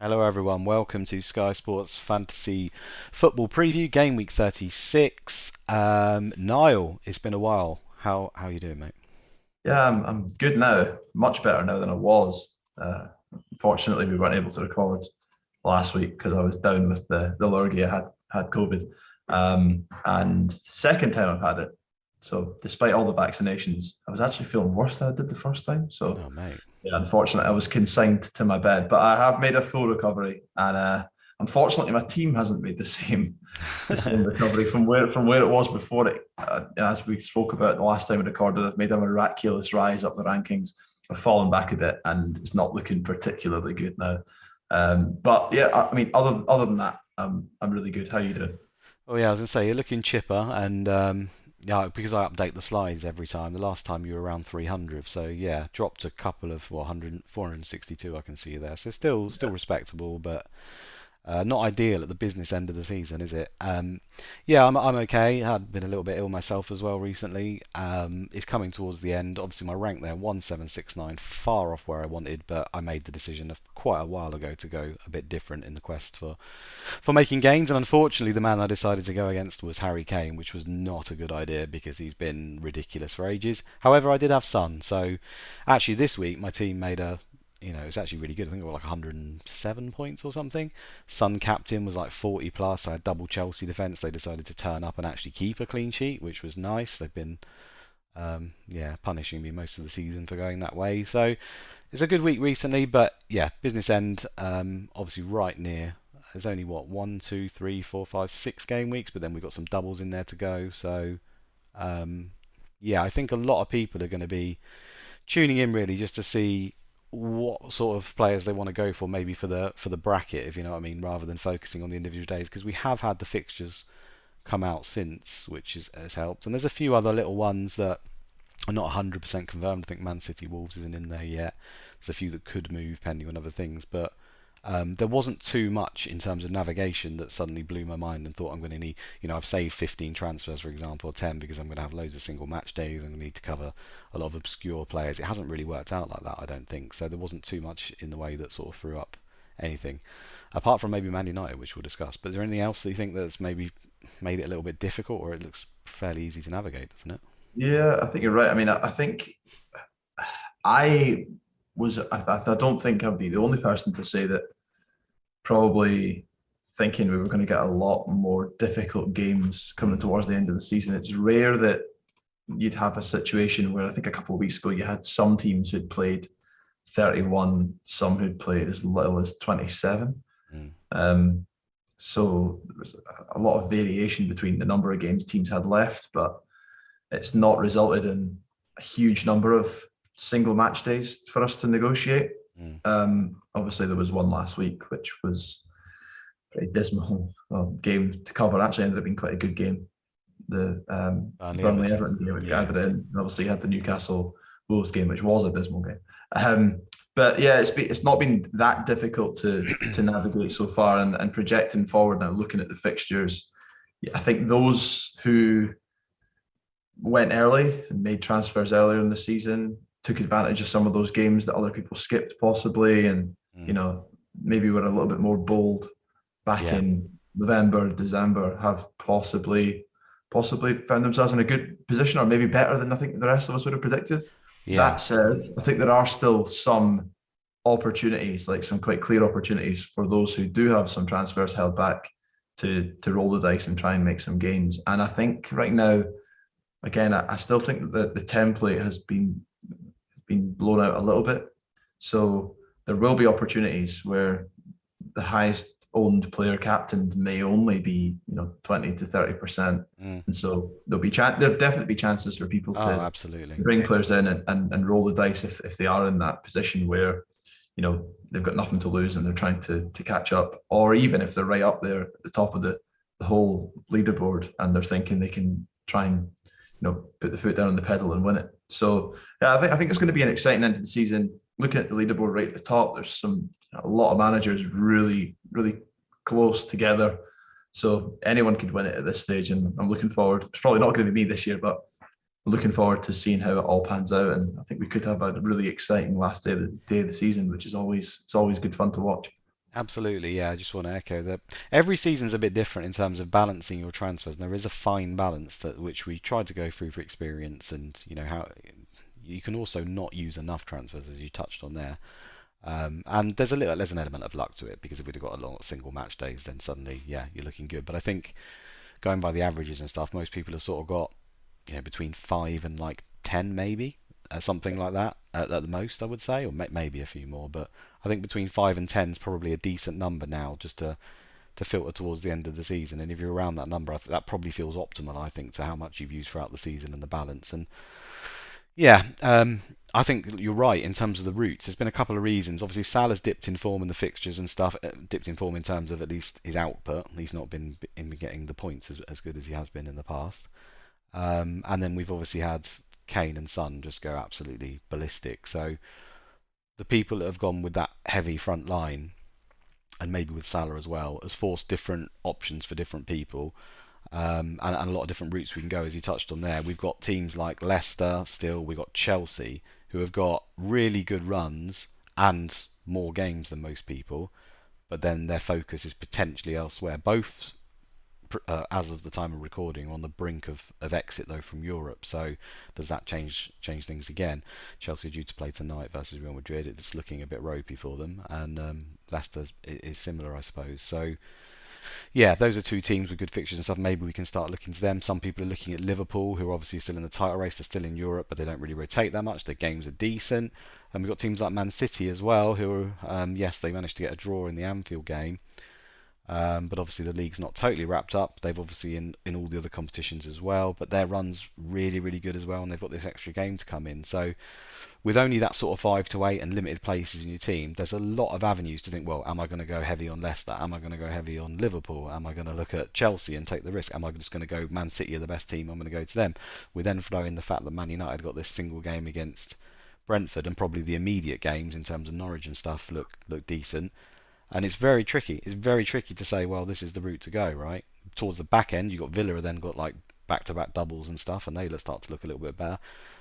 Hello everyone, welcome to Sky Sports Fantasy Football Preview, Game Week 36. Niall, it's been a while. How you doing, mate? Yeah, I'm good now. Much better now than I was. Unfortunately, we weren't able to record last week because I was down with the lurgy. I had COVID, and the second time I've had it. So despite all the vaccinations, I was actually feeling worse than I did the first time. So Oh, mate. yeah, unfortunately, I was consigned to my bed, but I have made a full recovery, and unfortunately, my team hasn't made the same recovery from where it was before it. As we spoke about the last time we recorded, I've made a miraculous rise up the rankings. I've fallen back a bit, and it's not looking particularly good now. But yeah, I mean, other than that, I'm really good. How you doing? Oh yeah, I was gonna say you're looking chipper, and yeah, because I update the slides every time. The last time you were around 300, so yeah, dropped a couple of 100, 462. I can see you there, so still respectable, but not ideal at the business end of the season, is it? Yeah, I'm okay. I had been a little bit ill myself as well recently. It's coming towards the end. Obviously, my rank there, 1769, far off where I wanted, but I made the decision quite a while ago to go a bit different in the quest for making gains. And unfortunately, the man I decided to go against was Harry Kane, which was not a good idea because he's been ridiculous for ages. However, I did have Son, so actually this week my team made a it's actually really good. I think it was like 107 points or something. Sun captain was like 40 plus. I had double Chelsea defence. They decided to turn up and actually keep a clean sheet, which was nice. They've been, yeah, punishing me most of the season for going that way. So it's a good week recently, but yeah, business end, obviously right near. There's only what 1, 2, 3, 4, 5, 6 game weeks, but then we've got some doubles in there to go. So yeah, I think a lot of people are going to be tuning in really just to see what sort of players they want to go for, maybe for the bracket, if you know what I mean, rather than focusing on the individual days, because we have had the fixtures come out since, which has helped, and there's a few other little ones that are not 100% confirmed. I think Man City Wolves isn't in there yet. There's a few that could move pending on other things, but there wasn't too much in terms of navigation that suddenly blew my mind and thought I'm going to need, I've saved 15 transfers, for example, or 10 because I'm going to have loads of single match days. I'm going to need to cover a lot of obscure players. It hasn't really worked out like that, I don't think. So there wasn't too much in the way that sort of threw up anything, apart from maybe Man United, which we'll discuss. But is there anything else that you think that's maybe made it a little bit difficult, or it looks fairly easy to navigate, doesn't it? Yeah, I think you're right. I mean, I think I I don't think I'd be the only person to say that probably thinking we were going to get a lot more difficult games coming Mm. towards the end of the season. It's rare that you'd have a situation where I think a couple of weeks ago you had some teams who'd played 31, some who'd played as little as 27. Mm. Um, so there was a lot of variation between the number of games teams had left, but it's not resulted in a huge number of single match days for us to negotiate. Mm. Obviously, there was one last week, which was a pretty dismal game to cover. Actually, ended up being quite a good game. The Burnley Burnley Everton. Everton game, which we Yeah. added in, and obviously you had the Newcastle Wolves game, which was a dismal game. But yeah, it's not been that difficult to navigate so far, and projecting forward now, looking at the fixtures, yeah, I think those who went early and made transfers earlier in the season took advantage of some of those games that other people skipped possibly, and you Mm. know maybe were a little bit more bold back Yeah. in November, December, have possibly found themselves in a good position, or maybe better than I think the rest of us would have predicted. Yeah. That said, I think there are still some opportunities, like some quite clear opportunities for those who do have some transfers held back to roll the dice and try and make some gains. And I think right now, again, I still think that the template has been blown out a little bit. So there will be opportunities where the highest owned player captained may only be 20 to 30%, Mm. and so there'll definitely be chances for people Oh, to absolutely. bring players in and roll the dice if they are in that position where they've got nothing to lose and they're trying to catch up, or even if they're right up there at the top of the whole leaderboard and they're thinking they can try and put the foot down on the pedal and win it. So yeah, I think it's going to be an exciting end to the season. Looking at the leaderboard right at the top, there's a lot of managers really close together. So anyone could win it at this stage, and I'm looking forward. It's probably not going to be me this year, but I'm looking forward to seeing how it all pans out. And I think we could have a really exciting last day of the season, which is always good fun to watch. Absolutely, yeah. I just want to echo that every season's a bit different in terms of balancing your transfers, and there is a fine balance that which we tried to go through for experience, and how you can also not use enough transfers as you touched on there. And there's an element of luck to it because if we'd have got a lot of single match days, then suddenly, yeah, you're looking good. But I think going by the averages and stuff, most people have sort of got between 5 and like 10 maybe, something like that at the most I would say, or maybe a few more. But I think between 5 and 10 is probably a decent number now, just to filter towards the end of the season. And if you're around that number, that probably feels optimal. I think to how much you've used throughout the season and the balance. And yeah, I think you're right in terms of the routes. There's been a couple of reasons. Obviously, Salah's dipped in form in the fixtures and stuff. Dipped in form in terms of at least his output. He's not been in getting the points as good as he has been in the past. And then we've obviously had Kane and Son just go absolutely ballistic. So the people that have gone with that heavy front line, and maybe with Salah as well, has forced different options for different people. And a lot of different routes we can go, as you touched on there. We've got teams like Leicester still, we've got Chelsea, who have got really good runs and more games than most people, but then their focus is potentially elsewhere. Both, as of the time of recording, are on the brink of exit though from Europe. So does that change things again? Chelsea are due to play tonight versus Real Madrid. It's looking a bit ropey for them, and Leicester is similar, I suppose. So yeah, those are two teams with good fixtures and stuff. Maybe we can start looking to them. Some people are looking at Liverpool, who are obviously still in the title race. They're still in Europe, but they don't really rotate that much. Their games are decent. And we've got teams like Man City as well, who are, yes, they managed to get a draw in the Anfield game. But obviously the league's not totally wrapped up. They've obviously in all the other competitions as well. But their run's really, really good as well, and they've got this extra game to come in. So with only that sort of 5 to 8 and limited places in your team, there's a lot of avenues to think, well, am I going to go heavy on Leicester? Am I going to go heavy on Liverpool? Am I going to look at Chelsea and take the risk? Am I just going to go Man City are the best team? I'm going to go to them. We then throw in the fact that Man United got this single game against Brentford, and probably the immediate games in terms of Norwich and stuff look decent. And it's very tricky. It's very tricky to say, well, this is the route to go, right? Towards the back end, you've got Villa, then got like back-to-back doubles and stuff, and they start to look a little bit better.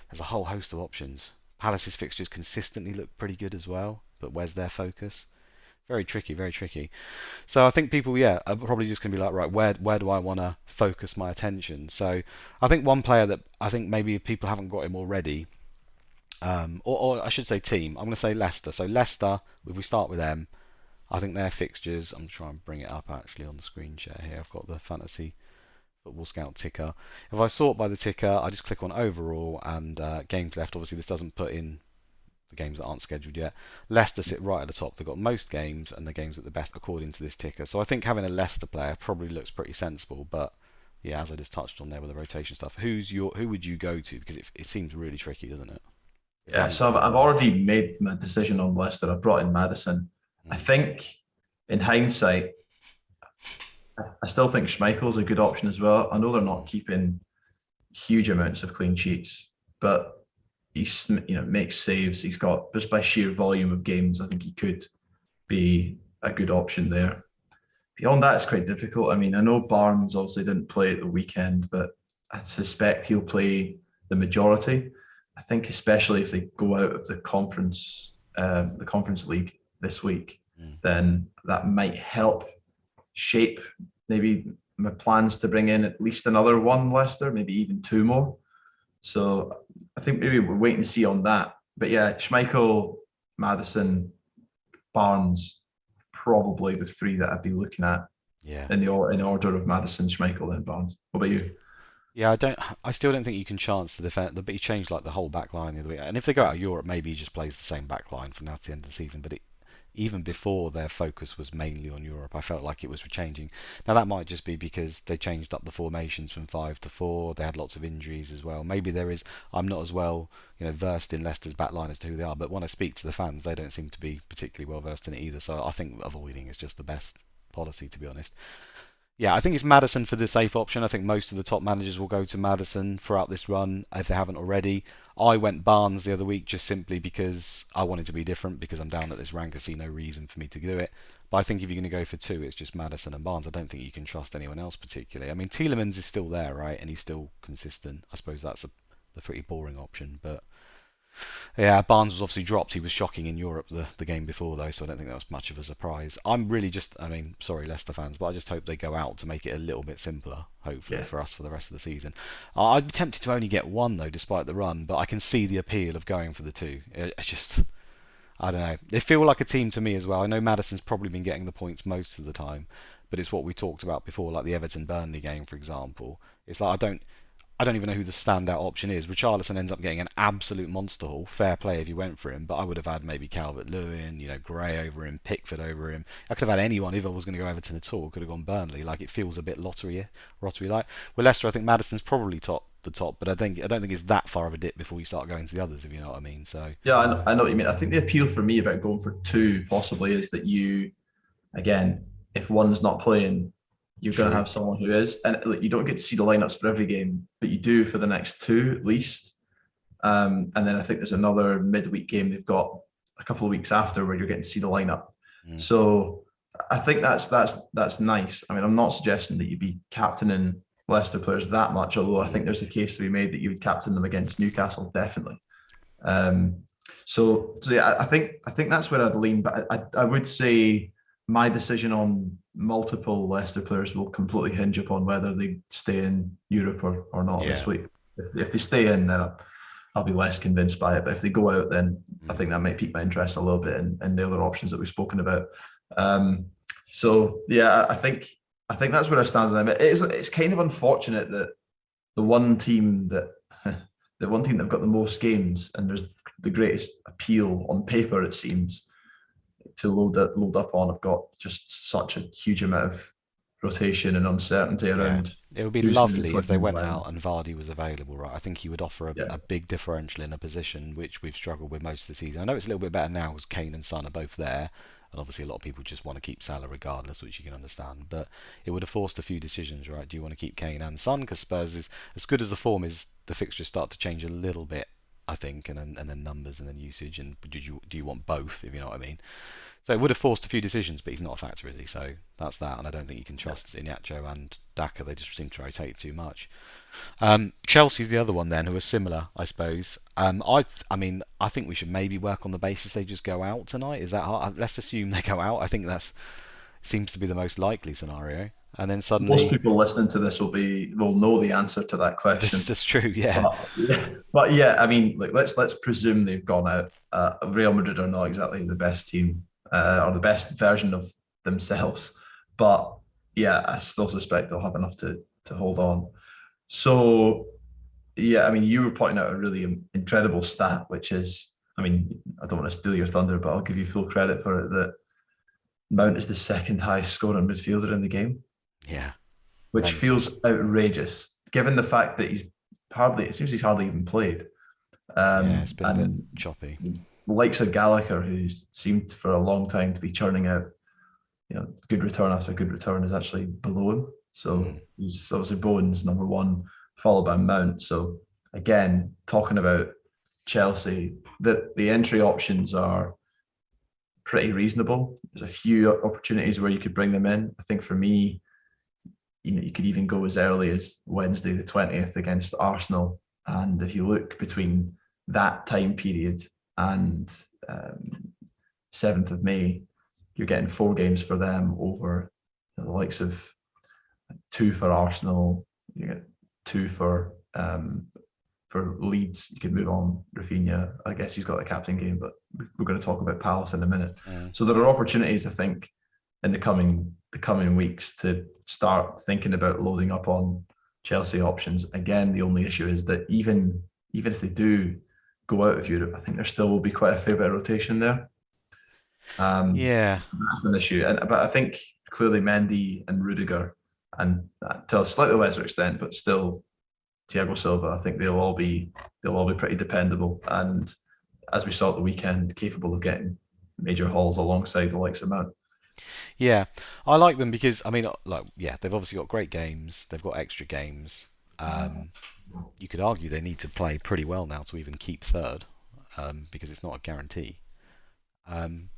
There's a whole host of options. Palace's fixtures consistently look pretty good as well, but where's their focus? Very tricky, very tricky. So I think people, yeah, are probably just going to be like, right, where do I want to focus my attention? So I think one player that I think maybe people haven't got him already, or I should say team, I'm going to say Leicester. So Leicester, if we start with them, I think their fixtures, I'm trying to bring it up actually on the screen share here. I've got the fantasy football scout ticker. If I sort by the ticker, I just click on overall and games left. Obviously, this doesn't put in the games that aren't scheduled yet. Leicester sit right at the top. They've got most games, and the games at the best according to this ticker. So I think having a Leicester player probably looks pretty sensible. But yeah, as I just touched on there with the rotation stuff, who would you go to? Because it seems really tricky, doesn't it? Yeah, so I've already made my decision on Leicester. I've brought in Madison. I Mm. think in hindsight, I still think Schmeichel's a good option as well. I know they're not Mm. keeping huge amounts of clean sheets, but he's makes saves. He's got just by sheer volume of games. I think he could be a good option there. Beyond that, it's quite difficult. I mean, I know Barnes obviously didn't play at the weekend, but I suspect he'll play the majority. I think especially if they go out of the conference league this week, Mm. then that might help shape maybe my plans to bring in at least another one Leicester, maybe even two more. So I think maybe we're waiting to see on that. But yeah, Schmeichel, Madison, Barnes, probably the three that I'd be looking at Yeah. in order of Madison, Schmeichel, then Barnes. What about you? Yeah, I still don't think you can chance the defense. But he changed like the whole back line the other week. And if they go out of Europe, maybe he just plays the same back line from now to the end of the season. But even before their focus was mainly on Europe, I felt like it was changing. Now that might just be because they changed up the formations from 5 to 4. They had lots of injuries as well. Maybe there is. I'm not as well, versed in Leicester's back line as to who they are. But when I speak to the fans, they don't seem to be particularly well versed in it either. So I think avoiding is just the best policy, to be honest. Yeah, I think it's Madison for the safe option. I think most of the top managers will go to Madison throughout this run if they haven't already. I went Barnes the other week just simply because I wanted to be different because I'm down at this rank. I see no reason for me to do it. But I think if you're going to go for two, it's just Madison and Barnes. I don't think you can trust anyone else particularly. I mean, Tielemans is still there, right? And he's still consistent. I suppose that's the pretty boring option. But Yeah, Barnes was obviously dropped. He was shocking in Europe the game before, though, so I don't think that was much of a surprise. I'm really just, I mean, sorry, Leicester fans, but I just hope they go out to make it a little bit simpler, hopefully, Yeah. for us for the rest of the season. I'd be tempted to only get one, though, despite the run, but I can see the appeal of going for the two. It's just, I don't know. They feel like a team to me as well. I know Madison's probably been getting the points most of the time, but it's what we talked about before, like the Everton Burnley game, for example. It's like I don't even know who the standout option is. Richarlison ends up getting an absolute monster haul. Fair play if you went for him, but I would have had maybe Calvert-Lewin, Gray over him, Pickford over him. I could have had anyone if I was going to go Everton at all. Could have gone Burnley. Like it feels a bit lottery like. With Leicester, I think Madison's probably the top, but I don't think it's that far of a dip before you start going to the others, if you know what I mean. So Yeah, I know what you mean. I think the appeal for me about going for two possibly is that you, again, if one's not playing, you're going to true. have someone who is, and like, you don't get to see the lineups for every game, but you do for the next two at least. And then I think there's another midweek game they've got a couple of weeks after where you're getting to see the lineup. Mm. So I think that's nice. I mean, I'm not suggesting that you'd be captaining Leicester players that much, although I think Mm. there's a case to be made that you would captain them against Newcastle definitely. So yeah, I think that's where I'd lean, but I would say my decision on multiple Leicester players will completely hinge upon whether they stay in Europe or not this Yeah. week. If they stay in, then I'll be less convinced by it. But if they go out, then I Mm. think that might pique my interest a little bit in the other options that we've spoken about. Um, so yeah, I think that's where I stand on them. It's kind of unfortunate that the one team that the one team that've got the most games and there's the greatest appeal on paper, it seems, to load up on, have got just such a huge amount of rotation and uncertainty Yeah. around It would be who's going to be lovely if playing they and went when. out and Vardy was available, right? I think he would offer Yeah, a big differential in a position which we've struggled with most of the season. I know it's a little bit better now because Kane and Son are both there, and obviously a lot of people just want to keep Salah regardless, which you can understand. But it would have forced a few decisions, right? Do you want to keep Kane and Son? Because Spurs is as good as the form is, the fixtures start to change a little bit, I think, and then numbers and then usage. And do you want both? If you know what I mean. So it would have forced a few decisions, but he's not a factor, is he? So that's that, and I don't think you can yeah. trust Iñárritu and Daka. They just seem to rotate too much. Chelsea's the other one then, who are similar, I suppose. I mean, I think we should maybe work on the basis they just go out tonight. Is that hard? Let's assume they go out. I think that's seems to be the most likely scenario. And then Most suddenly, people listening to this will know the answer to that this is question. just true. Yeah, But yeah, I mean, like let's presume they've gone out. Real Madrid are not exactly the best team or the best version of themselves, but yeah, I still suspect they'll have enough to hold on. So yeah, I mean, you were pointing out a really incredible stat, which is, I mean, I don't want to steal your thunder, but I'll give you full credit for it that Mount is the second highest scoring midfielder in the game, yeah, which mental. feels outrageous given the fact that it seems he's hardly even played. Yeah, it's been a bit And choppy. the likes of Gallagher, who seemed for a long time to be churning out, good return after good return, is actually below him. Mm. So he's obviously Bowen's number one, followed by Mount. So again, talking about Chelsea, the entry options are pretty reasonable. There's a few opportunities where you could bring them in. I think for me, you could even go as early as Wednesday the 20th against Arsenal. And if you look between that time period and 7th of May, you're getting 4 games for them over the likes of 2 for Arsenal, you get 2 for Leeds. You could move on Rafinha. I guess he's got the captain game, but we're going to talk about Palace in a minute. Mm. So there are opportunities, I think, in the coming weeks to start thinking about loading up on Chelsea options. Again, the only issue is that even if they do go out of Europe, I think there still will be quite a fair bit of rotation there. Yeah, That's an issue, but I think clearly Mendy and Rudiger, and to a slightly lesser extent, but still Thiago Silva, I think they'll all be pretty dependable, and as we saw at the weekend, capable of getting major hauls alongside the likes of Mount. yeah, I like them because I mean, like, yeah, they've obviously got great games. They've got extra games. Um, you could argue they need to play pretty well now to even keep third, because it's not a guarantee. Um,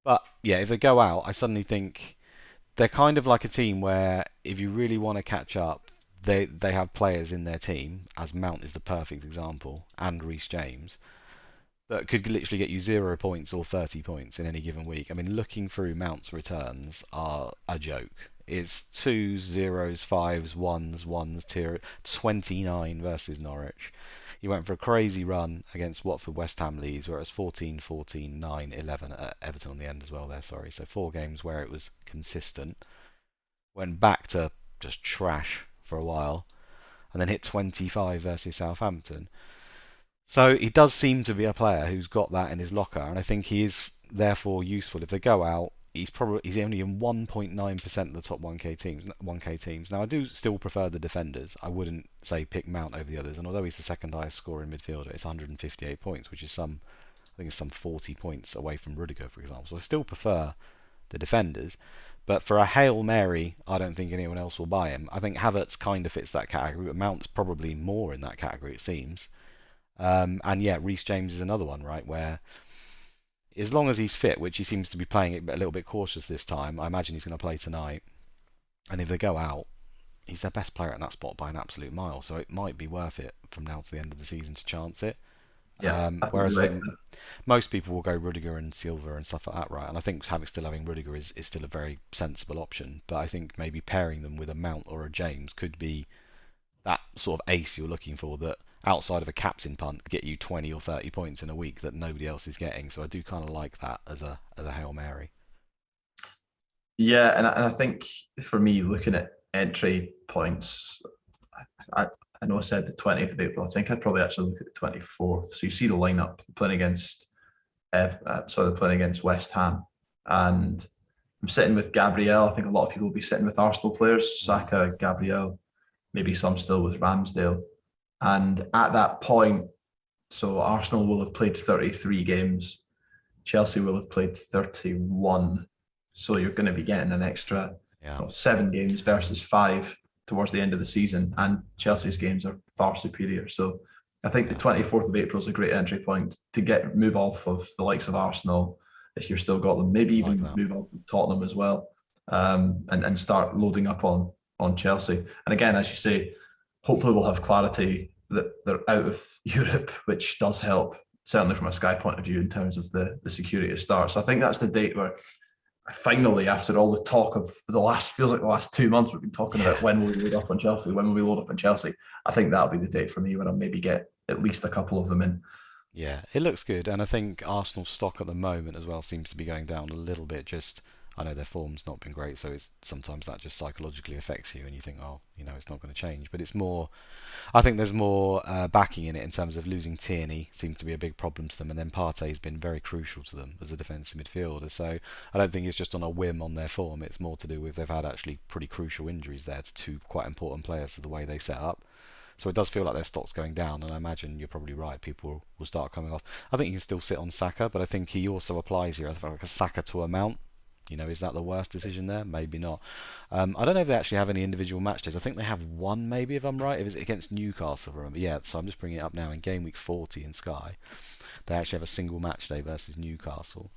but yeah, if they go out, I suddenly think they're kind of like a team where if you really want to catch up, they have players in their team, as Mount is the perfect example, and Reece James. that could literally get you 0 points or 30 points in any given week. I mean, looking through Mount's returns are a joke. It's twos, zeros, fives, ones, tier 29 versus Norwich. He went for a crazy run against Watford, West Ham, Leeds, where it was 14, 14, 9, 11 at Everton on the end as well there, sorry. So 4 games where it was consistent. Went back to just trash for a while, and then hit 25 versus Southampton. So he does seem to be a player who's got that in his locker, and I think he is therefore useful. If they go out, he's only in 1.9% of the top 1K teams. 1K teams. Now I do still prefer the defenders. I wouldn't say pick Mount over the others. And although he's the second highest scorer in midfielder, it's 158 points, which is I think it's some 40 points away from Rudiger, for example. So I still prefer the defenders. But for a Hail Mary, I don't think anyone else will buy him. I think Havertz kind of fits that category, but Mount's probably more in that category, it seems. And yeah, Reece James is another one, right, where as long as he's fit, which he seems to be playing it a little bit cautious this time, I imagine he's going to play tonight. And if they go out, he's their best player at that spot by an absolute mile. So it might be worth it from now to the end of the season to chance it. Yeah, I think Whereas you're I right. think most people will go Rudiger and Silva and stuff like that, right? And I think still having Rudiger is still a very sensible option. But I think maybe pairing them with a Mount or a James could be that sort of ace you're looking for that outside of a captain punt get you 20 or 30 points in a week that nobody else is getting. So I do kind of like that as a Hail Mary. Yeah, and I think for me, looking at entry points, I, I know I said the 20th of April. I think I'd probably actually look at the 24th. So you see the lineup playing against they're playing against West Ham, and I'm sitting with Gabriel. I think a lot of people will be sitting with Arsenal players, Mm. Saka, Gabriel, maybe some still with Ramsdale. And at that point, so Arsenal will have played 33 games, Chelsea will have played 31. So you're going to be getting an extra Yeah, 7 games versus 5 towards the end of the season. And Chelsea's games are far superior. So I think the yeah, 24th of April is a great entry point to move off of the likes of Arsenal if you've still got them. Maybe like even that. move off of Tottenham as well, and start loading up on Chelsea. And again, as you say, hopefully we'll have clarity that they're out of Europe, which does help certainly from a Sky point of view in terms of the security of start. So I think that's the date where finally, after all the talk of feels like the last 2 months, we've been talking Yeah, about when will we load up on Chelsea, when will we load up on Chelsea. I think that'll be the date for me when I'll maybe get at least a couple of them in. yeah, it looks good, and I think Arsenal's stock at the moment as well seems to be going down a little bit. Just I know their form's not been great, so it's sometimes that just psychologically affects you, and you think, oh, it's not going to change. But it's more I think there's more backing in it in terms of losing Tierney seems to be a big problem to them, and then Partey's been very crucial to them as a defensive midfielder. So I don't think it's just on a whim on their form. It's more to do with they've had actually pretty crucial injuries there to two quite important players to the way they set up. So it does feel like their stock's going down, and I imagine you're probably right. People will start coming off. I think you can still sit on Saka, but I think he also applies here. I think like a Saka to a Mount. Is that the worst decision there? Maybe not. I don't know if they actually have any individual match days. I think they have one, maybe, if I'm right. If it's against Newcastle, I remember. Yeah, so I'm just bringing it up now. In game week 40 in Sky, they actually have a single match day versus Newcastle.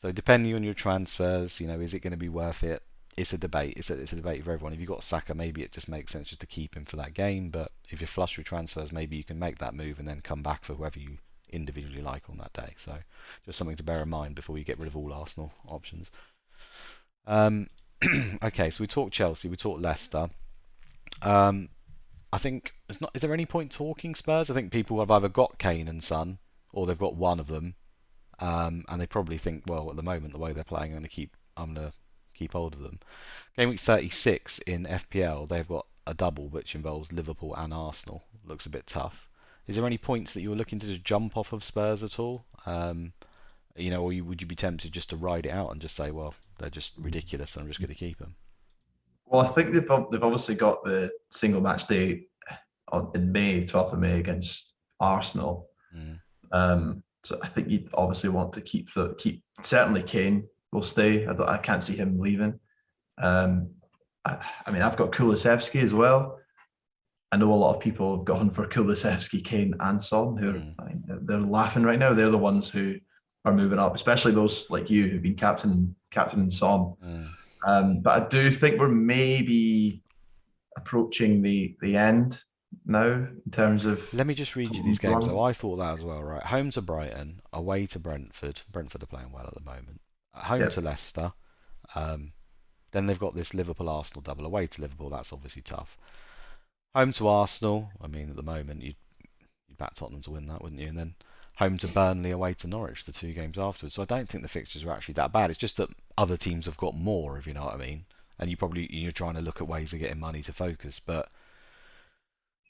So depending on your transfers, is it going to be worth it? It's a debate. It's a debate for everyone. If you've got Saka, maybe it just makes sense just to keep him for that game. But if you're flush with transfers, maybe you can make that move and then come back for whoever you individually like on that day. So just something to bear in mind before you get rid of all Arsenal options. Um, okay, so we talked Chelsea, we talked Leicester. Um, I think it's not. Is there any point talking Spurs? I think people have either got Kane and Son, or they've got one of them, and they probably think, well, at the moment, the way they're playing, I'm gonna keep hold of them. Game week 36 in FPL, they've got a double which involves Liverpool and Arsenal. Looks a bit tough. Is there any points that you were looking to just jump off of Spurs at all? Or would you be tempted just to ride it out and just say, well, they're just ridiculous, and I'm just going to keep them? Well, I think they've obviously got the single match day in May, 12th of May against Arsenal. Mm. So I think you'd obviously want to keep certainly Kane will stay. I can't see him leaving. Um, I mean, I've got Kulusevski as well. I know a lot of people have gone for Kulusevski, Kane, and Son. Mm. They're laughing right now. They're the ones who are moving up, especially those like you who've been captain and Son. Mm. But I do think we're maybe approaching the end now in terms of Let me just read you these Tottenham's games, though. run. I thought that as well, right? Home to Brighton, away to Brentford. Brentford are playing well at the moment. Home to Yep. Leicester. Um, then they've got this Liverpool-Arsenal double. Away to Liverpool, that's obviously tough. Home to Arsenal. I mean, at the moment, you'd back Tottenham to win that, wouldn't you? And then home to Burnley, away to Norwich, the two games afterwards. So I don't think the fixtures are actually that bad. It's just that other teams have got more, if you know what I mean. And you're trying to look at ways of getting money to focus, but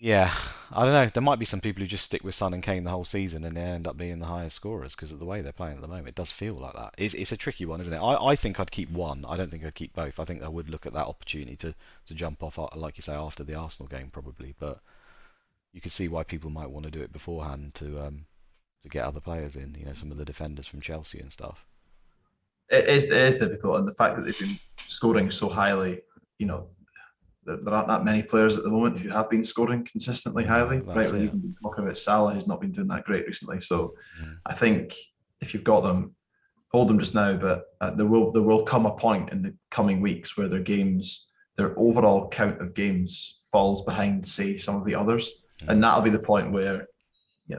yeah, I don't know. There might be some people who just stick with Son and Kane the whole season and they end up being the highest scorers because of the way they're playing at the moment. It does feel like that. It's a tricky one, isn't it? I think I'd keep one. I don't think I'd keep both. I think I would look at that opportunity to jump off, like you say, after the Arsenal game probably. But you could see why people might want to do it beforehand to get other players in. You know, some of the defenders from Chelsea and stuff. It is difficult, and the fact that they've been scoring so highly, you know, there aren't that many players at the moment who have been scoring consistently No, highly. Right, that's we've it. even been talking about Salah, who's not been doing that great recently. So Mm. I think if you've got them, hold them just now. But there will come a point in the coming weeks where their overall count of games falls behind, say, some of the others, and Mm. that'll be the point where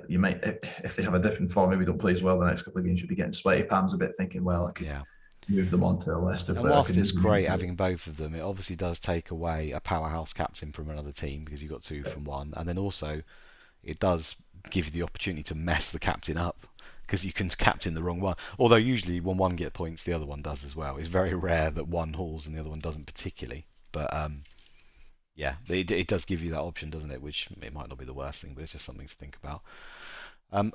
you might, if they have a different form, maybe don't play as well the next couple of games, you'll be getting sweaty palms a bit, thinking, well, I could Yeah. move them on to a Leicester And player. I whilst could move it's them on great to having both of them, it obviously does take away a powerhouse captain from another team because you've got two from one, and then also it does give you the opportunity to mess the captain up because you can captain the wrong one. Although usually when one gets points, the other one does as well. It's very rare that one hauls and the other one doesn't particularly. But yeah, it does give you that option, doesn't it? Which it might not be the worst thing, but it's just something to think about.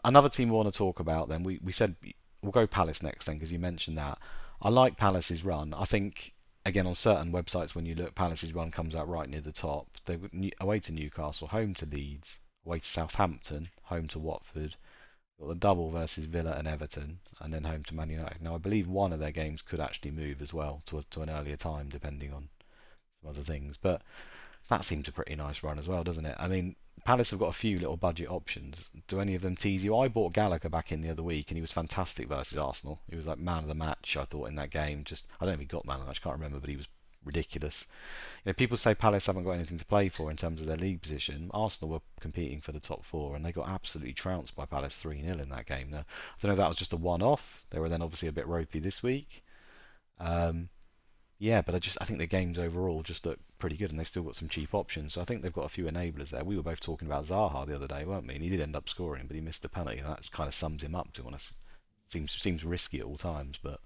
Another team we want to talk about then, we said we'll go Palace next then because you mentioned that. I like Palace's run. I think, again, on certain websites when you look, Palace's run comes out right near the top. They were away to Newcastle, home to Leeds, away to Southampton, home to Watford. Got the double versus Villa and Everton, and then home to Man United. Now, I believe one of their games could actually move as well to an earlier time, depending on some other things. But that seems a pretty nice run as well, doesn't it? I mean, Palace have got a few little budget options. Do any of them tease you? I bought Gallagher back in the other week, and he was fantastic versus Arsenal. He was like man of the match, I thought, in that game. Just I don't know if he got man of the match, can't remember, but he was ridiculous. You know, people say Palace haven't got anything to play for in terms of their league position. Arsenal were competing for the top four, and they got absolutely trounced by Palace 3-0 in that game. Now, I don't know if that was just a one-off. They were then obviously a bit ropey this week. Um, yeah, but I think the games overall just look pretty good, and they've still got some cheap options. So I think they've got a few enablers there. We were both talking about Zaha the other day, weren't we? And he did end up scoring, but he missed a penalty, and that kind of sums him up. To be honest, seems risky at all times, but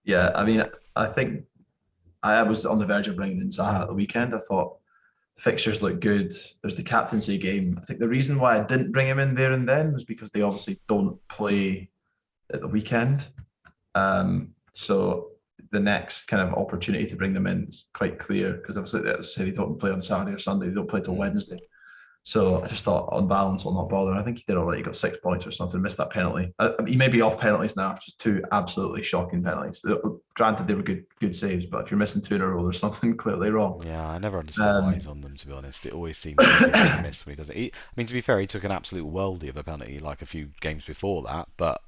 yeah. I mean, I think I was on the verge of bringing in Zaha at the weekend. I thought the fixtures look good. There's the captaincy game. I think the reason why I didn't bring him in there and then was because they obviously don't play at the weekend. So the next kind of opportunity to bring them in is quite clear because obviously, as I say, they don't play on Saturday or Sunday. They don't play till mm, Wednesday. So I just thought, on balance, I'll not bother. I think he did all right. He got 6 points or something. Missed that penalty. He may be off penalties now after two absolutely shocking penalties. Granted, they were good saves, but if you're missing two in a row, there's something clearly wrong. yeah, I never understood why he's Um, on them. To be honest, it always seems to be a hit and miss when he does it. I mean, to be fair, he took an absolute worldie of a penalty like a few games before that, but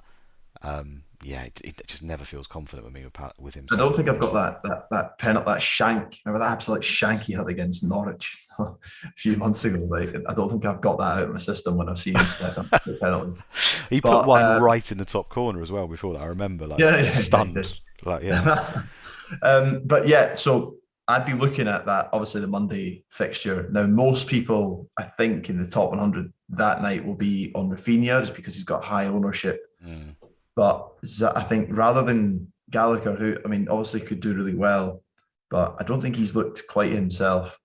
yeah, it just never feels confident with me with him I don't think saving I've got them. that penalty, that shank. Remember that absolute shank he had against Norwich a few months ago? Like, I don't think I've got that out of my system when I've seen him step up the penalties. He put But one right in the top corner as well before that. I remember, like yeah, yeah, he stunned. did. Like, yeah. But yeah, so I'd be looking at that. Obviously, the Monday fixture. Now, most people, I think, in the top 100 that night will be on Rafinha just because he's got high ownership. Mm, But I think rather than Gallagher, who I mean, obviously could do really well, but I don't think he's looked quite himself,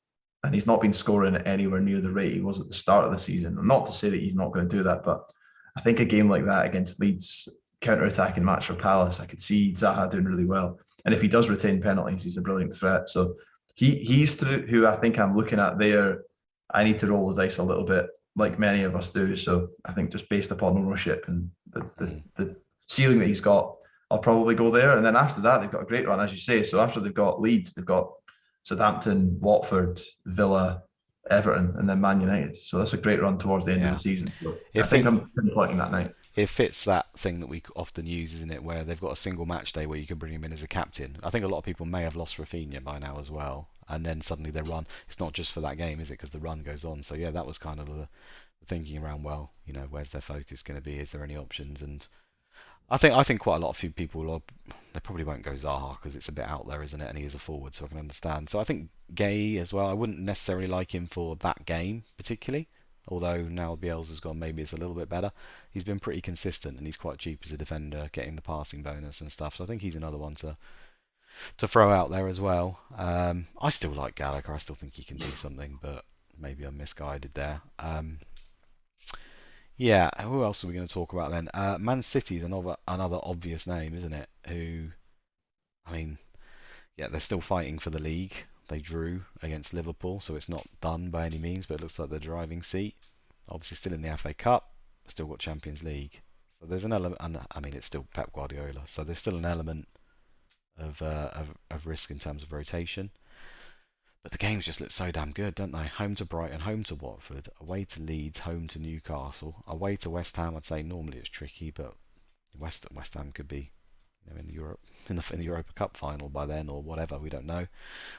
and he's not been scoring anywhere near the rate he was at the start of the season. And not to say that he's not going to do that, but I think a game like that against Leeds, counter-attacking match for Palace, I could see Zaha doing really well. And if he does retain penalties, he's a brilliant threat. So he's through who I think I'm looking at there. I need to roll the dice a little bit, like many of us do. So I think just based upon ownership and mm, the ceiling that he's got, I'll probably go there. And then after that, they've got a great run, as you say. So after they've got Leeds, they've got Southampton, Watford, Villa, Everton, and then Man United. So that's a great run towards the end of yeah. the season. So I If think it I'm pinpointing that night. it fits that thing that we often use, isn't it? Where they've got a single match day where you can bring him in as a captain. I think a lot of people may have lost Rafinha by now as well, and then suddenly they run. It's not just for that game, is it? Because the run goes on. So yeah, that was kind of the thinking around. Well, where's their focus going to be? Is there any options? And I think quite a lot of few people will, they probably won't go Zaha because it's a bit out there, isn't it? And he is a forward, so I can understand. So I think Gay as well. I wouldn't necessarily like him for that game particularly. Although now Bielsa's gone, maybe it's a little bit better. He's been pretty consistent and he's quite cheap as a defender, getting the passing bonus and stuff. So I think he's another one to throw out there as well. I still like Gallagher. I still think he can do something, but maybe I'm misguided there. Yeah, who else are we going to talk about then? Man City's another obvious name, isn't it? Who, I mean, yeah, they're still fighting for the league. They drew against Liverpool, so it's not done by any means, but it looks like they're driving seat. Obviously, still in the FA Cup, still got Champions League. So there's an element, and I mean, it's still Pep Guardiola, so there's still an element of risk in terms of rotation. But the games just look so damn good, don't they? Home to Brighton, home to Watford, away to Leeds, home to Newcastle, away to West Ham. I'd say normally it's tricky, but West Ham could be, in the Europa Cup final by then or whatever. We don't know.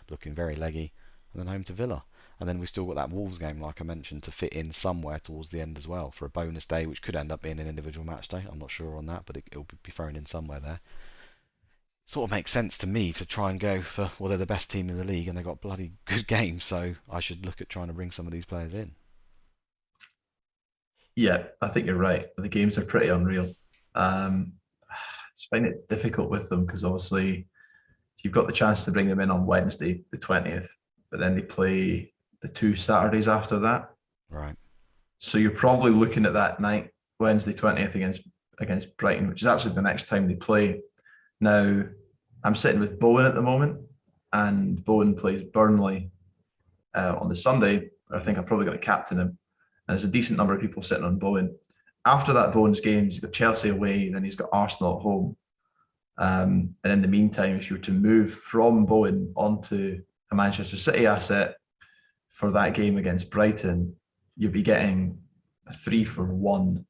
Looking very leggy, and then home to Villa. And then we still got that Wolves game, like I mentioned, to fit in somewhere towards the end as well for a bonus day, which could end up being an individual match day. I'm not sure on that, but it'll be thrown in somewhere there. Sort of makes sense to me to try and go for, well, they're the best team in the league and they've got bloody good games, so I should look at trying to bring some of these players in. Yeah, I think you're right. The games are pretty unreal. Um, I just find it difficult with them because obviously you've got the chance to bring them in on Wednesday, the 20th, but then they play the two Saturdays after that. Right. So you're probably looking at that night, Wednesday 20th against Brighton, which is actually the next time they play. Now, I'm sitting with Bowen at the moment, and Bowen plays Burnley on the Sunday. I think I'm probably going to captain him. And there's a decent number of people sitting on Bowen. After that Bowen's games, he's got Chelsea away, then he's got Arsenal at home. And in the meantime, if you were to move from Bowen onto a Manchester City asset for that game against Brighton, you'd be getting a 3-for-1.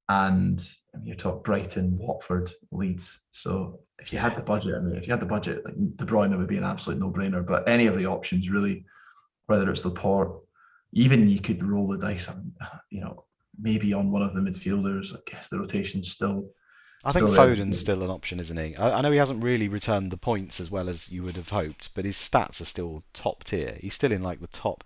And you're talking Brighton, Watford, Leeds. So if you had the budget, like De Bruyne would be an absolute no-brainer. But any of the options, really, whether it's Laporte, even you could roll the dice on, maybe on one of the midfielders. I guess the rotation's still. I think Foden's still an option, isn't he? I know he hasn't really returned the points as well as you would have hoped, but his stats are still top tier. He's still in like the top.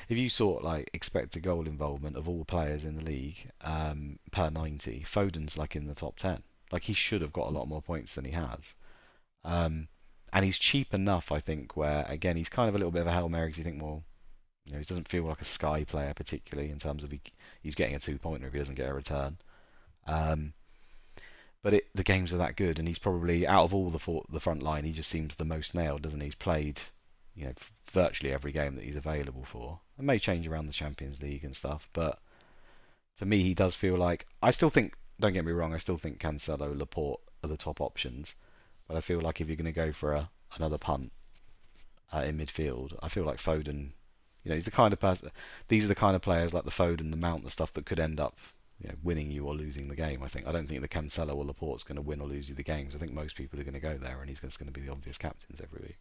If you sort like expected goal involvement of all players in the league per 90, Foden's like in the top 10. Like he should have got a lot more points than he has. And he's cheap enough, I think, where again he's kind of a little bit of a Hail Mary because you think, well, he doesn't feel like a Sky player particularly in terms of he's getting a 2-pointer if he doesn't get a return. But the games are that good, and he's probably out of all the front line, he just seems the most nailed, doesn't he? He's played, virtually every game that he's available for. It may change around the Champions League and stuff, but to me, he does feel like. I still think. Don't get me wrong. I still think Cancelo, Laporte are the top options, but I feel like if you're going to go for another punt in midfield, I feel like Foden. He's the kind of person. These are the kind of players like the Foden, the Mount, the stuff that could end up winning you or losing the game. I don't think the Cancelo or Laporte's going to win or lose you the games. I think most people are going to go there, and he's just going to be the obvious captains every week.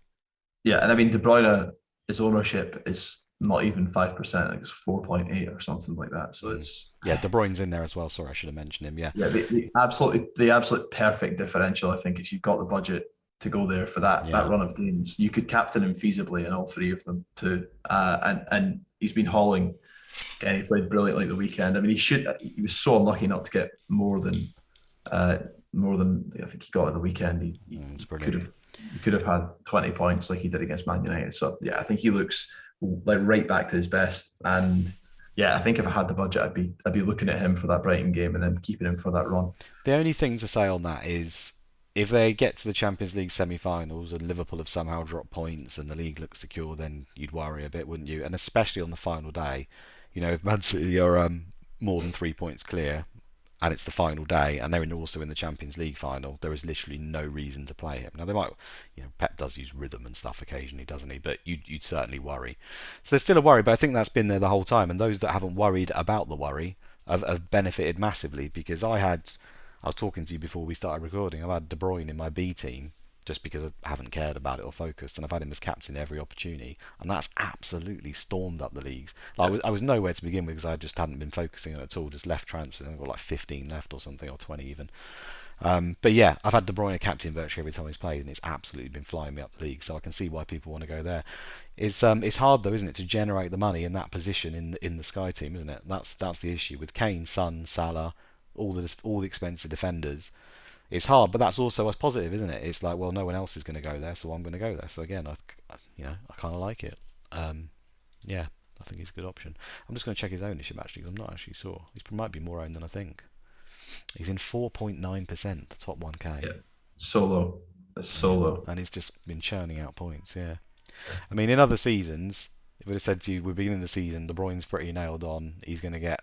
Yeah, and I mean De Bruyne, his ownership is not even 5%. It's 4.8 or something like that. So it's De Bruyne's in there as well. Sorry, I should have mentioned him. Yeah, the absolute perfect differential. I think if you've got the budget to go there for that run of games, you could captain him feasibly in all three of them too. And he's been hauling. Again, he played brilliantly the weekend. I mean, he was so unlucky not to get more than I think he got at the weekend. He could have had 20 points like he did against Man United. So yeah, I think he looks like right back to his best. And yeah, I think if I had the budget, I'd be looking at him for that Brighton game and then keeping him for that run. The only thing to say on that is if they get to the Champions League semi-finals and Liverpool have somehow dropped points and the league looks secure, then you'd worry a bit, wouldn't you? And especially on the final day. If Man City are more than 3 points clear and it's the final day and they're also in the Champions League final, there is literally no reason to play him. Now, they might, Pep does use rhythm and stuff occasionally, doesn't he? But you'd certainly worry. So there's still a worry, but I think that's been there the whole time. And those that haven't worried about the worry have benefited massively because I was talking to you before we started recording. I've had De Bruyne in my B team just because I haven't cared about it or focused, and I've had him as captain every opportunity, and that's absolutely stormed up the leagues. Like, I was nowhere to begin with because I just hadn't been focusing on it at all. Just left transfers, and I've got like 15 left or something, or 20 even. But yeah, I've had De Bruyne captain virtually every time he's played, and it's absolutely been flying me up the league. So I can see why people want to go there. It's hard though, isn't it, to generate the money in that position in the Sky team, isn't it? That's the issue with Kane, Son, Salah, all the expensive defenders. It's hard, but that's also what's positive, isn't it? It's like, well, no one else is going to go there, so I'm going to go there. So again, I kind of like it. Yeah, I think he's a good option. I'm just going to check his ownership actually, because I'm not actually sure. He might be more owned than I think. He's in 4.9%, the top 1K. Yeah, solo. It's solo. And he's just been churning out points, yeah. I mean, in other seasons, if I'd have said to you, we're beginning the season, De Bruyne's pretty nailed on, he's going to get,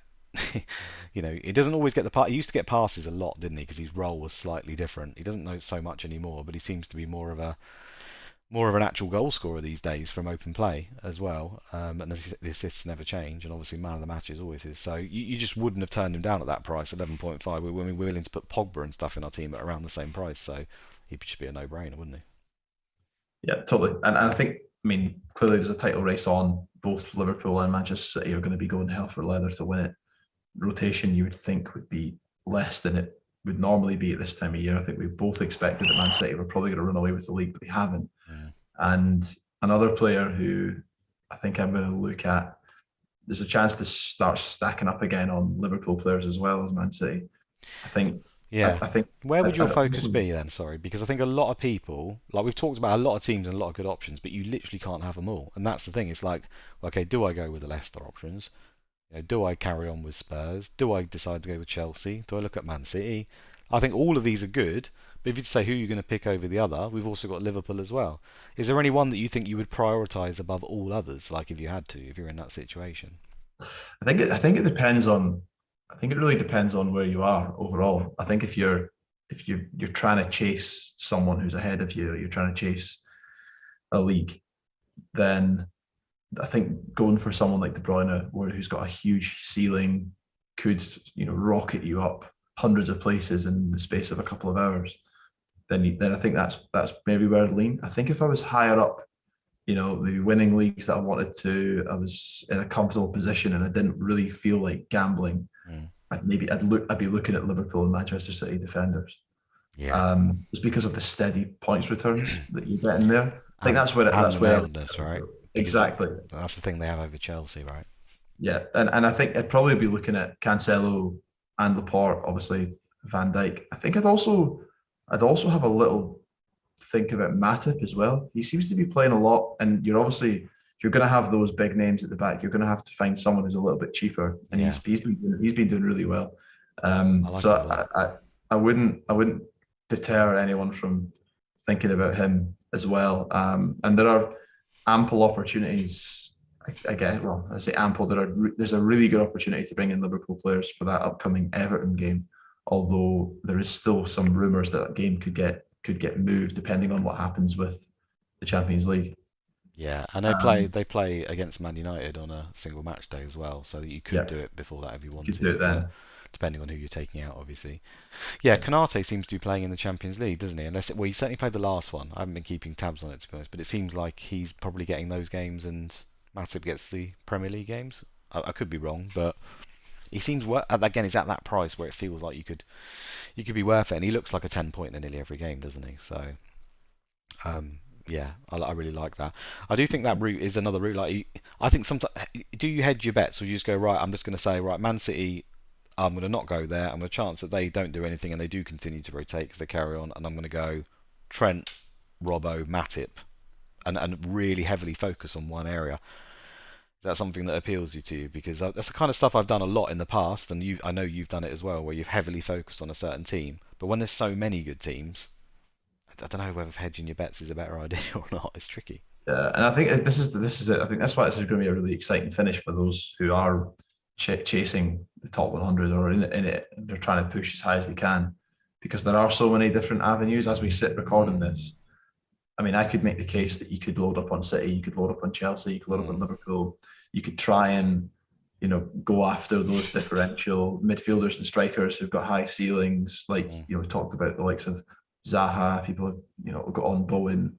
he doesn't always get the part. He used to get passes a lot, didn't he? Because his role was slightly different. He doesn't know so much anymore, but he seems to be more of an actual goal scorer these days from open play as well. And the assists never change, and obviously man of the match is always his. So you just wouldn't have turned him down at that price, 11.5. We're willing to put Pogba and stuff in our team at around the same price, so he'd just be a no-brainer, wouldn't he? Yeah, totally. And I think, I mean, clearly there's a title race on. Both Liverpool and Manchester City are going to be going hell for leather to win it. Rotation, you would think, would be less than it would normally be at this time of year. I think we both expected that Man City were probably going to run away with the league, but they haven't. Yeah. And another player who I think I'm going to look at, there's a chance to start stacking up again on Liverpool players as well as Man City. I think. Yeah. I think. Where would your I focus be then? Sorry, because I think a lot of people, like we've talked about a lot of teams and a lot of good options, but you literally can't have them all. And that's the thing. It's like, okay, do I go with the Leicester options? Do I carry on with Spurs? Do I decide to go with Chelsea? Do I look at Man City? I think all of these are good, but if you say who you're going to pick over the other, we've also got Liverpool as well. Is there any one that you think you would prioritise above all others, like if you had to, if you're in that situation? I think it depends on. I think it really depends on where you are overall. I think if you're trying to chase someone who's ahead of you, or you're trying to chase a league, then I think going for someone like De Bruyne, who's got a huge ceiling, could rocket you up hundreds of places in the space of a couple of hours. Then I think that's maybe where I'd lean. I think if I was higher up, the winning leagues that I wanted to, I was in a comfortable position and I didn't really feel like gambling. Mm. I'd be looking at Liverpool and Manchester City defenders. Yeah. Just because of the steady points returns that you get in there. I think that's where nailed right? Exactly. That's the thing they have over Chelsea, right? Yeah, and I think I'd probably be looking at Cancelo and Laporte, obviously Van Dijk. I think I'd also have a little think about Matip as well. He seems to be playing a lot, and if you're going to have those big names at the back, you're going to have to find someone who's a little bit cheaper, and he's been doing really well. I wouldn't deter anyone from thinking about him as well. And there are ample opportunities. I guess. Well, I say ample. There's a really good opportunity to bring in Liverpool players for that upcoming Everton game. Although there is still some rumours that game could get moved depending on what happens with the Champions League. Yeah, and they play against Man United on a single match day as well, so you could do it before that if you wanted. You could do it then. Depending on who you're taking out, obviously. Yeah, Konate seems to be playing in the Champions League, doesn't he? He certainly played the last one. I haven't been keeping tabs on it, to be honest, but it seems like he's probably getting those games and Matip gets the Premier League games. I could be wrong, but he seems again. He's at that price where it feels like you could be worth it, and he looks like a 10 point in nearly every game, doesn't he? So, yeah, I really like that. I do think that route is another route. Like, I think sometimes, do you hedge your bets or you just go right? I'm just going to say right, Man City. I'm going to not go there. I'm going to chance that they don't do anything and they do continue to rotate because they carry on. And I'm going to go Trent, Robbo, Matip, and really heavily focus on one area. Is that something that appeals to you? Because that's the kind of stuff I've done a lot in the past, and I know you've done it as well, where you've heavily focused on a certain team. But when there's so many good teams, I don't know whether hedging your bets is a better idea or not. It's tricky. Yeah, and I think this is it. I think that's why this is going to be a really exciting finish for those who are chasing the top 100 or in it. And they're trying to push as high as they can because there are so many different avenues as we sit recording this. I mean, I could make the case that you could load up on City, you could load up on Chelsea, you could load up on Liverpool. You could try and, go after those differential midfielders and strikers who've got high ceilings. Like, Mm. we talked about the likes of Zaha, people have, got on Bowen.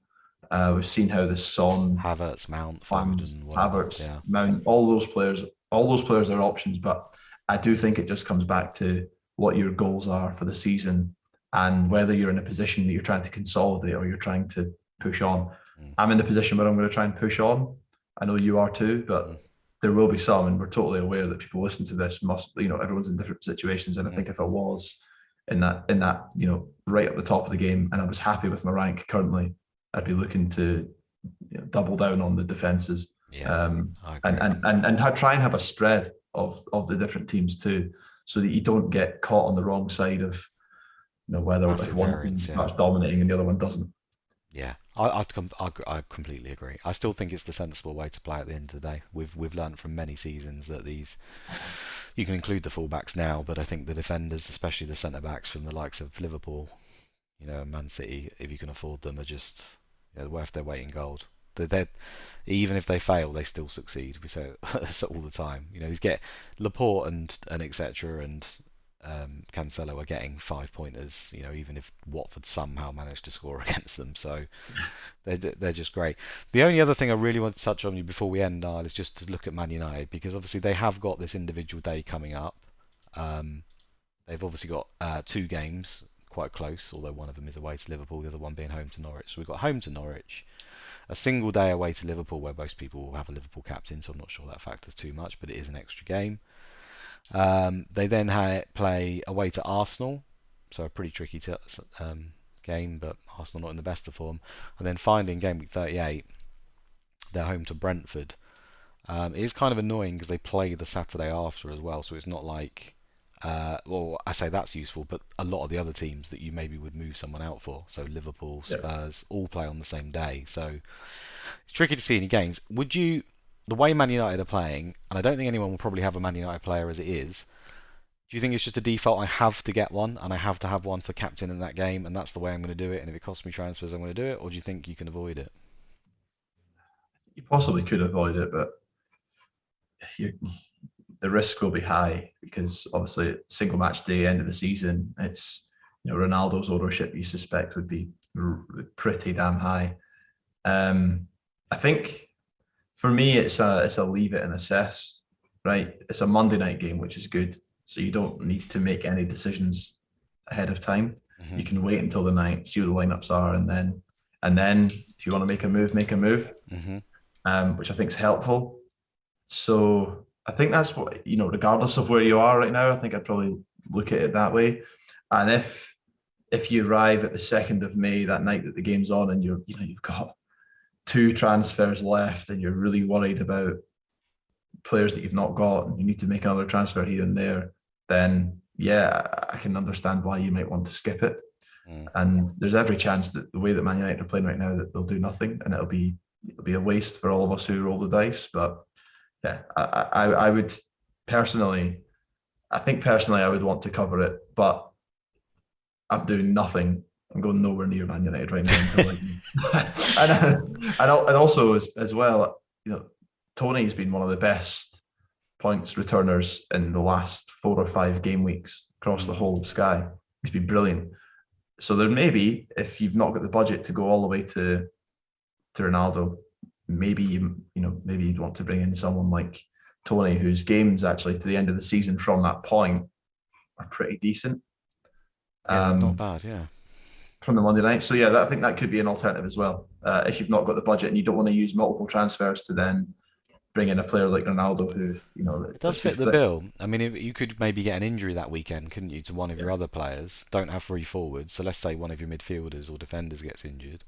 We've seen how the Son, Havertz, Mount, Fans, Foden, whatever. Havertz, Yeah. Mount, all those players are options. But I do think it just comes back to what your goals are for the season and whether you're in a position that you're trying to consolidate or you're trying to push on. Mm. I'm in the position where I'm going to try and push on. I know you are too, Mm. but there will be some, and we're totally aware that people listen to this must, everyone's in different situations. And I Mm. think if I was in that, right at the top of the game and I was happy with my rank currently, I'd be looking to double down on the defenses, Yeah, um, I and agree. try and have a spread of the different teams too, so that you don't get caught on the wrong side of whether if Massive one team variance. Yeah. starts dominating and the other one doesn't. Yeah, I completely agree. I still think it's the sensible way to play at the end of the day. We've learned from many seasons that these you can include the fullbacks now, but I think the defenders, especially the centre backs from the likes of Liverpool, Man City, if you can afford them, are just worth their weight in gold. They even if they fail, they still succeed. We say it all the time. These get Laporte and etc. and Cancelo are getting 5 pointers. Even if Watford somehow managed to score against them, so they're just great. The only other thing I really want to touch on you before we end, Niall, is just to look at Man United because obviously they have got this individual day coming up. Um, they've obviously got two games quite close, although one of them is away to Liverpool, the other one being home to Norwich. So we've got home to Norwich, a single day away to Liverpool, where most people will have a Liverpool captain, so I'm not sure that factors too much, but it is an extra game. They then play away to Arsenal, so a pretty tricky game, but Arsenal not in the best of form. And then finally in game week 38, they're home to Brentford. It is kind of annoying because they play the Saturday after as well, so it's not like. Well, I say that's useful, but a lot of the other teams that you maybe would move someone out for, so Liverpool, Yeah. Spurs, all play on the same day. So it's tricky to see any games. Would you, the way Man United are playing, and I don't think anyone will probably have a Man United player as it is, do you think it's just a default I have to get one and I have to have one for captain in that game and that's the way I'm going to do it and if it costs me transfers I'm going to do it, or do you think you can avoid it? You possibly could avoid it, but you, the risk will be high because obviously single match day, end of the season, it's Ronaldo's ownership you suspect would be pretty damn high. I think for me it's a leave it and assess. Right, it's a Monday night game, which is good, so you don't need to make any decisions ahead of time. Hmm. You can wait until the night, see what the lineups are, and then if you want to make a move, make a move, Hmm. which I think is helpful. So I think that's what, regardless of where you are right now, I think I'd probably look at it that way. And if you arrive at the 2nd of May, that night that the game's on, and you've got two transfers left, and you're really worried about players that you've not got, and you need to make another transfer here and there, then yeah, I can understand why you might want to skip it. Mm. And there's every chance that the way that Man United are playing right now, that they'll do nothing, and it'll be a waste for all of us who roll the dice. But yeah, I would personally, I think personally, I would want to cover it, but I'm doing nothing. I'm going nowhere near Man United right now until like, and also as well, Tony's been one of the best points returners in the last 4 or 5 game weeks across the whole of Sky. He's been brilliant. So there may be, if you've not got the budget to go all the way to Ronaldo, maybe maybe you'd want to bring in someone like Tony, whose games actually to the end of the season from that point are pretty decent. Yeah, not Um, bad. Yeah. from the Monday night. So yeah, I think that could be an alternative as well. If you've not got the budget and you don't want to use multiple transfers to then bring in a player like Ronaldo, who It does fit the bill. I mean, if you could maybe get an injury that weekend, couldn't you, to one of yeah, your other players? Don't have free forwards, so let's say one of your midfielders or defenders gets injured,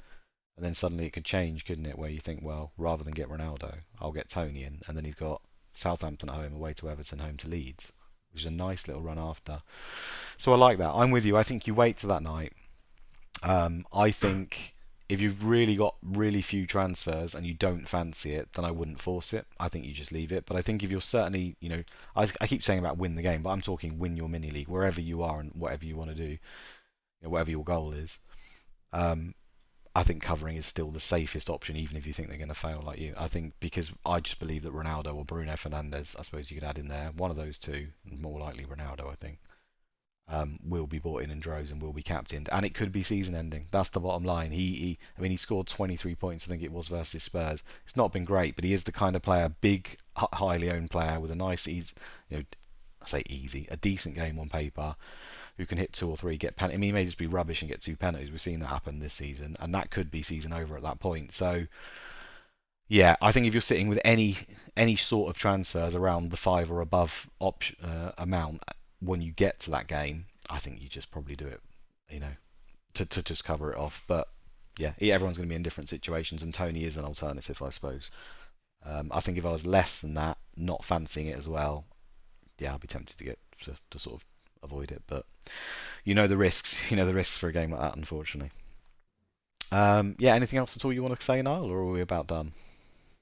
and then suddenly it could change, couldn't it? Where you think, well, rather than get Ronaldo, I'll get Tony in, and then he's got Southampton at home, away to Everton, home to Leeds, which is a nice little run after. So I like that. I'm with you. I think you wait to that night. I think if you've really got really few transfers and you don't fancy it, then I wouldn't force it. I think you just leave it. But I think if you're certainly, I keep saying about win the game, but I'm talking win your mini league wherever you are and whatever you want to do, whatever your goal is. Um, I think covering is still the safest option, even if you think they're going to fail like you. I think because I just believe that Ronaldo or Bruno Fernandes, I suppose you could add in there, one of those two, more likely Ronaldo, I think, will be bought in droves and will be captained, and it could be season ending. That's the bottom line. I mean, he scored 23 points, I think it was, versus Spurs. It's not been great, but he is the kind of player, big, highly owned player with a nice, easy, you know, I say easy, a decent game on paper, who can hit two or three, get penalties. I mean, he may just be rubbish and get two penalties. We've seen that happen this season, and that could be season over at that point. So yeah, I think if you're sitting with any sort of transfers around the five or above amount when you get to that game, I think you just probably do it, you know, to just cover it off. But yeah, everyone's going to be in different situations, and Tony is an alternative, I suppose. I think if I was less than that, not fancying it as well, yeah, I'd be tempted to get to sort of avoid it. But you know the risks. You know the risks for a game like that, unfortunately. Yeah, anything else at all you want to say, Niall, or are we about done?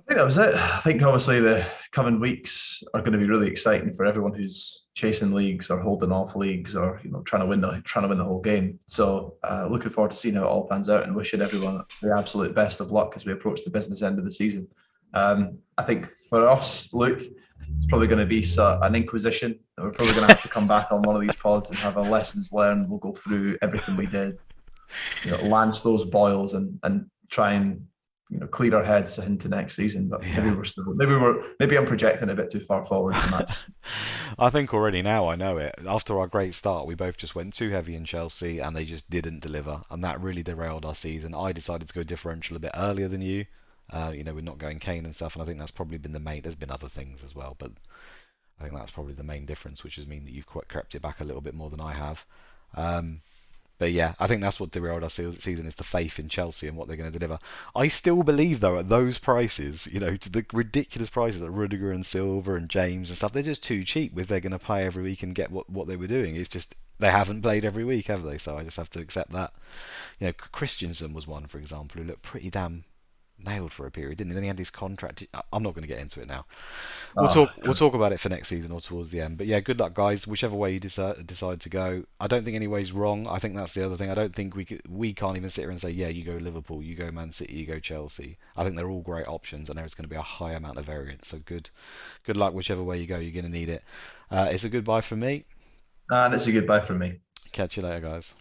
I think that was it. I think obviously the coming weeks are going to be really exciting for everyone who's chasing leagues or holding off leagues or trying to win the whole game. So looking forward to seeing how it all pans out and wishing everyone the absolute best of luck as we approach the business end of the season. I think for us, Luke, it's probably going to be an inquisition. We're probably going to have to come back on one of these pods and have a lessons learned. We'll go through everything we did, lance those boils and try and clear our heads into next season. But Yeah. maybe I'm projecting a bit too far forward from that. I think already now I know it. After our great start, we both just went too heavy in Chelsea and they just didn't deliver, and that really derailed our season. I decided to go differential a bit earlier than you. We're not going Kane and stuff, and I think that's probably been the main. There's been other things as well, but I think that's probably the main difference, which has mean that you've crept it back a little bit more than I have. Um, But yeah, I think that's what derailed our season is the faith in Chelsea and what they're going to deliver. I still believe, though, at those prices, the ridiculous prices that Rudiger and Silva and James and stuff, they're just too cheap if they're going to play every week and get what they were doing. It's just they haven't played every week, have they? So I just have to accept that. Christensen was one, for example, who looked pretty damn nailed for a period, didn't he? Then he had his contract. I'm not going to get into it now. We'll Oh, talk about it for next season or towards the end. But yeah, good luck, guys. Whichever way you decide to go, I don't think any way's wrong. I think that's the other thing. I don't think we can't even sit here and say, yeah, you go Liverpool, you go Man City, you go Chelsea. I think they're all great options, and there's going to be a high amount of variance. So good luck whichever way you go. You're going to need it. It's a goodbye from me. and it's a goodbye from me. Catch you later, guys.